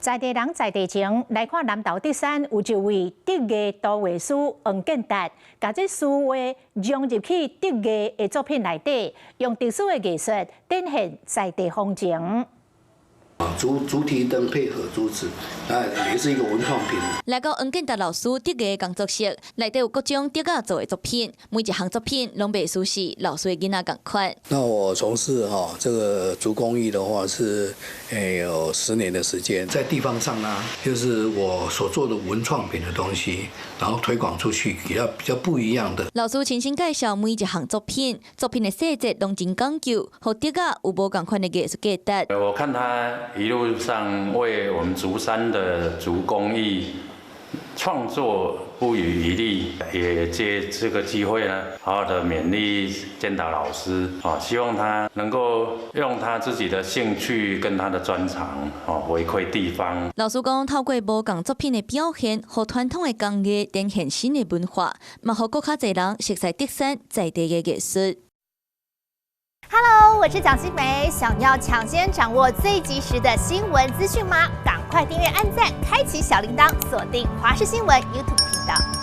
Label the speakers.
Speaker 1: 在地人在地情來看南投德山有一位德藝圖畫師黃建達，把這書畫融入去德藝的作品內底，用特殊的藝術展現在地風情。
Speaker 2: 主題燈配合竹子，也是一個文創品。
Speaker 3: 來到黃建達老師德藝工作室，內底有各種德藝做的作品，每一項作品攏袂輸是老師的囡仔同款。
Speaker 2: 那我從事這個竹工藝的話是有10年的時間，在地方上呢，就是我所做的文創品的東西，然後推廣出去，比較不一樣的。
Speaker 3: 老師親身介紹每一項作品，作品的細節攏真講究，和德藝有無同款的藝術價值。
Speaker 4: 我看他一路上為我們竹山的竹工藝創作不遺餘力，也借這個機會呢，好好的勉勵建達老師啊，希望他能夠用他自己的興趣跟他的專長回饋地方。
Speaker 3: 老師講，透過無共作品的表現，和傳統的工藝展現新的文化，嘛和更加儕人熟悉德山在地的藝術。
Speaker 5: Hello， 我是蔣欣梅。想要搶先掌握最及時的新聞資訊嗎？趕快訂閱、按讚、開啟小鈴鐺，鎖定華視新聞 YouTube 頻道。